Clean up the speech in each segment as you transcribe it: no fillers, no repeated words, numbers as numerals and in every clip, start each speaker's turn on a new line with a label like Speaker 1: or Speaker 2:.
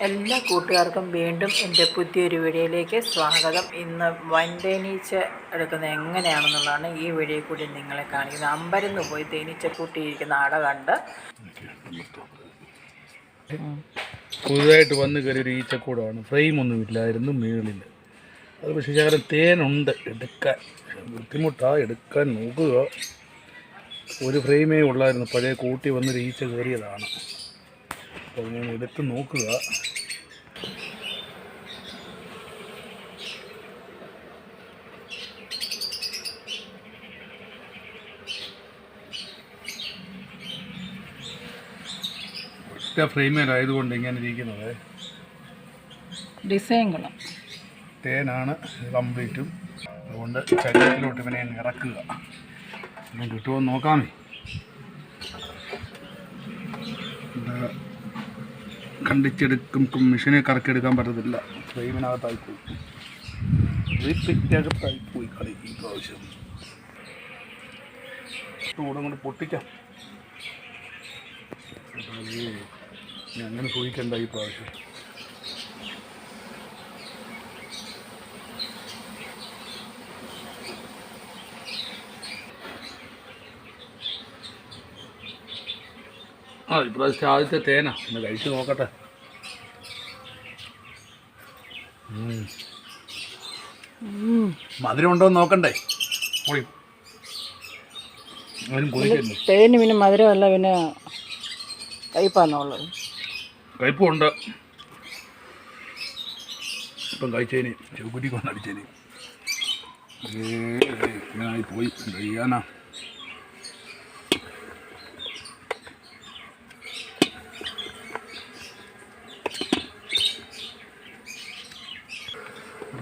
Speaker 1: എല്ലാ കൂട്ടുകാർക്കും വീണ്ടും എൻ്റെ പുതിയൊരു വീഡിയോയിലേക്ക് സ്വാഗതം. ഇന്ന് വൻതേനീച്ച എടുക്കുന്നത് എങ്ങനെയാണെന്നുള്ളതാണ് ഈ വീഡിയോയിൽ കൂടി നിങ്ങളെ കാണിക്കുന്നത്. അമ്പരന്ന് പോയി തേനീച്ച കൂട്ടിയിരിക്കുന്ന അട കണ്ട്
Speaker 2: പുതുതായിട്ട് വന്ന് കയറിയ ഒരു ഈച്ചക്കൂടാണ്. ഫ്രെയിമൊന്നും ഇല്ലായിരുന്നു മേളിൽ. അത് പക്ഷേ ശകലം തേനുണ്ട്, എടുക്കാൻ ബുദ്ധിമുട്ടാണ്. എടുക്കാൻ നോക്കുക. ഒരു ഫ്രെയിമേ ഉള്ളായിരുന്നു, പഴയ കൂട്ടി വന്നൊരു ഈച്ച കയറിയതാണ്. അപ്പോൾ ഞാൻ എടുത്ത് നോക്കുക. ഒറ്റ ഫ്രെയിമേലായതുകൊണ്ട് ഇങ്ങനെ ഇരിക്കുന്നത്
Speaker 1: ഡിസൈനുകളും
Speaker 2: തേനാണ് കംപ്ലീറ്റും. അതുകൊണ്ട് ശരീരത്തിലോട്ട് ഇവനെ ഇറക്കുക. എല്ലാം കിട്ടുമോ നോക്കാമേ. കണ്ടിച്ചെടുക്കും, മെഷീനെ കറക്കിയെടുക്കാൻ പറ്റത്തില്ല. ഫ്രെയിമിനകത്തായിപ്പോയി, റിപ്പിറ്റകത്തായിപ്പോയി കളി ഈ പ്രാവശ്യം. കൂടെ കൊണ്ട് പൊട്ടിക്കാം. അങ്ങനെ സൂക്ഷിക്കണ്ട ഈ പ്രാവശ്യം. ഇപ്രാവശ്യം ആദ്യത്തെ തേനാ. ഒന്ന് കഴിച്ച് നോക്കട്ടെ. മധുരം ഉണ്ടോ എന്ന് നോക്കണ്ടേ.
Speaker 1: തേന് പിന്നെ മധുരമല്ല, പിന്നെ കയ്പാന്നുള്ളത്.
Speaker 2: കയ്പുണ്ട്. ഇപ്പം കഴിച്ചതിന് ചെകുറ്റി കൊണ്ടടിച്ചതിന് ഇങ്ങനായി പോയി. എന്താ ചെയ്യാനാ.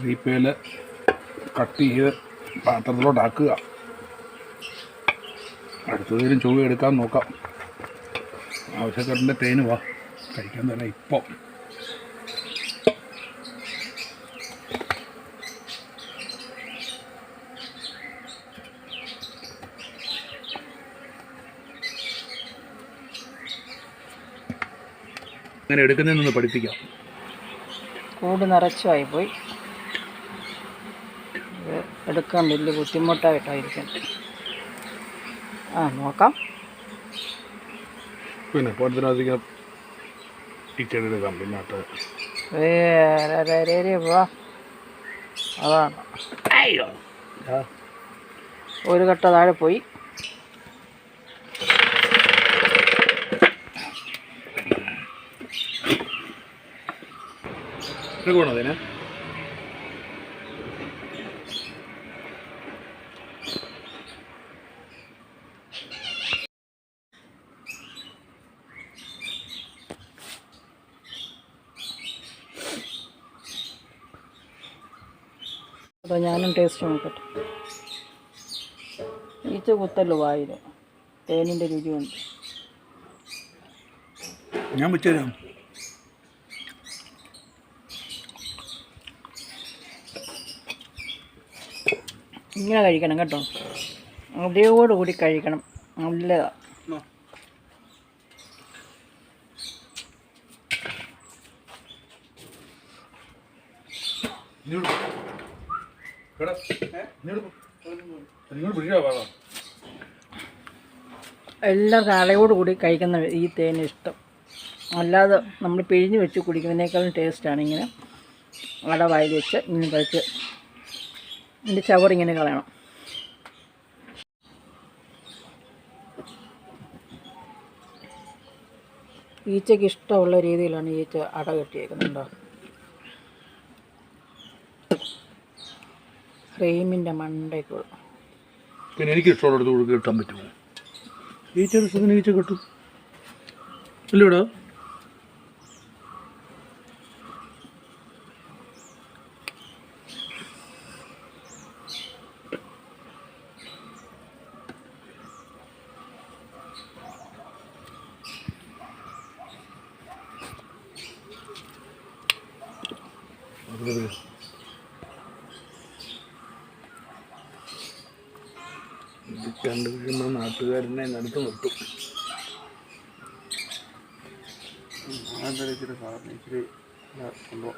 Speaker 2: റീപ്പേൽ കട്ട് ചെയ്ത് പാത്രത്തിലോട്ടാക്കുക. അടുത്തതിലും ചൊവ്വ എടുക്കാൻ നോക്കാം. ആവശ്യക്കാരൻ്റെ തേന് വാ കഴിക്കാൻ തന്നെ ഇപ്പം. അങ്ങനെ എടുക്കുന്നതിനൊന്ന് പഠിപ്പിക്കാം.
Speaker 1: കൂട് നിറച്ചുമായിപ്പോയി. എടുക്കാൻ വലിയ ബുദ്ധിമുട്ടായിട്ടായിരിക്കും. നോക്കാം.
Speaker 2: പിന്നെ പോലത്തിനധികം ടീച്ചറെടുക്കാം. പിന്നെ
Speaker 1: വാ, അതാണ് ഒരു കട്ട താഴെ പോയി.
Speaker 2: എടുക്കണോ അതിനെ?
Speaker 1: അപ്പോൾ ഞാനും ടേസ്റ്റ് നോക്കട്ടെ. ഈച്ച കുത്തല്ലോ വായിൽ. തേനിൻ്റെ രുചിയുണ്ട്.
Speaker 2: ഞാൻ വെച്ചുതരാം.
Speaker 1: ഇങ്ങനെ കഴിക്കണം കേട്ടോ. അതോടുകൂടി കഴിക്കണം. നല്ലതാണ്. എല്ലാവർക്കും അടയോടുകൂടി കഴിക്കുന്ന ഈ തേന് ഇഷ്ടം. അല്ലാതെ നമ്മൾ പിഴിഞ്ഞ് വെച്ച് കുടിക്കുന്നതിനേക്കാളും ടേസ്റ്റാണ് ഇങ്ങനെ അട വായിൽ വെച്ച് ഇങ്ങനെ കഴിച്ച് ഇതിൻ്റെ ചവറിങ്ങനെ കളയണം. ഈച്ചയ്ക്ക് ഇഷ്ടമുള്ള രീതിയിലാണ് ഈച്ച അട കെട്ടിയേക്കുന്നുണ്ടോ. ഫ്രെയിമിൻ്റെ മണ്ടയ്ക്കുള്ള.
Speaker 2: പിന്നെ എനിക്ക് ഇഷ്ടമുള്ളടത്ത് കൊടുത്ത് കിട്ടാൻ പറ്റുമോ? ഈച്ചയുടെ സുഖം ഈച്ച കിട്ടും അല്ലേടാ. ഇത് കണ്ടുപിടിക്കുന്ന നാട്ടുകാരനെ അടുത്ത് നിർത്തും.
Speaker 3: അതെന്തായാലും ഇച്ചിരി സാധനം ഇച്ചിരി കൊണ്ടുപോകാം.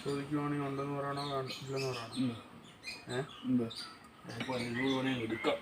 Speaker 3: ചോദിക്കുവാണെങ്കിൽ ഉണ്ടെന്ന് പറയണോ ഇല്ലെന്ന് പറയണോ?
Speaker 2: എന്താ അപ്പോൾ 500 വേണമെങ്കിൽ എടുക്കാം.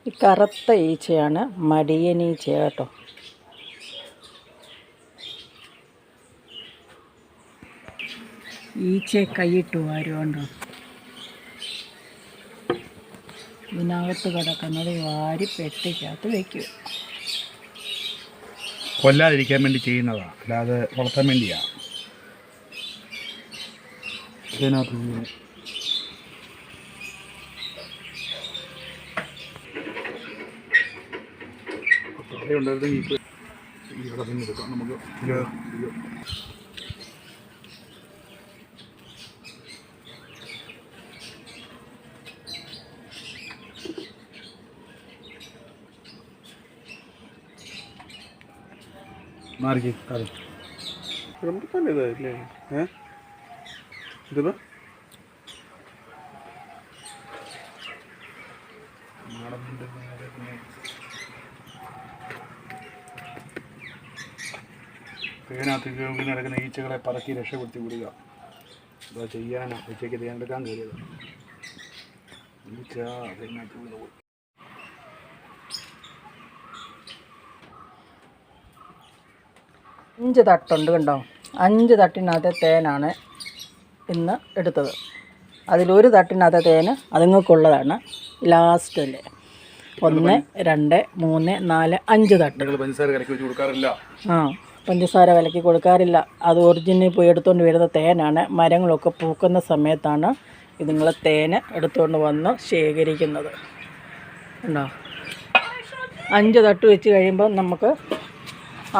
Speaker 1: ഈ കറുത്ത ഈച്ചയാണ് മടിയനീച്ച കേട്ടോ. ഈച്ചയെ കൈയിട്ട് വാരുകൊണ്ടോ ഇതിനകത്ത് കിടക്കുന്നത് വാരി പെട്ടിക്കകത്ത് വയ്ക്കുക.
Speaker 2: കൊല്ലാതിരിക്കാൻ വേണ്ടി ചെയ്യുന്നതാണ്, അല്ലാതെ വളർത്താൻ വേണ്ടിയാണ്. ഇതിനകത്ത് ഉണ്ടായിരുന്നെങ്കിൽ ഇവിടെ നിന്ന് എടുക്കാം നമുക്ക്. മാറിക്ക് കാര്യം
Speaker 3: റംബുട്ടാൻ ഇതല്ലേ? ഇതിപ്പോ
Speaker 2: തേനകത്ത് നടക്കുന്ന ഈച്ചകളെ പറക്കി രക്ഷപ്പെടുത്തി വിടുക. എന്താ ചെയ്യാനാ? ഉച്ചയ്ക്ക് തേനെടുക്കാൻ കയറിയത് ഈച്ച അതിനകത്ത് വീണ് പോയി.
Speaker 1: അഞ്ച് തട്ടുണ്ട് കണ്ടോ. 5 തട്ടിനകത്തെ തേനാണ് ഇന്ന് എടുത്തത്. അതിലൊരു തട്ടിനകത്തെ തേന് അതുങ്ങൾക്കുള്ളതാണ്. ലാസ്റ്റല്ലേ 1 2 3 4 5 തട്ട്.
Speaker 2: പഞ്ചസാര കലക്കി വെച്ച് കൊടുക്കാറില്ല.
Speaker 1: പഞ്ചസാര വിലക്കി കൊടുക്കാറില്ല. അത് ഒറിജിനൽ പോയി എടുത്തുകൊണ്ട് വരുന്ന തേനാണ്. മരങ്ങളൊക്കെ പൂക്കുന്ന സമയത്താണ് ഇതുങ്ങൾ തേന് എടുത്തുകൊണ്ട് വന്ന് ശേഖരിക്കുന്നത്. ഉണ്ടോ? 5 തട്ട് വെച്ച് കഴിയുമ്പോൾ നമുക്ക്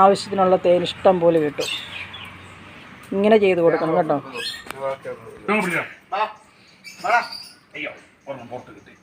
Speaker 1: ആവശ്യത്തിനുള്ള തേൻ ഇഷ്ടം പോലെ കിട്ടും. ഇങ്ങനെ ചെയ്ത് കൊടുക്കണം കേട്ടോ.
Speaker 2: അയ്യോ ഒരെണ്ണം പുറത്ത് കിട്ടി.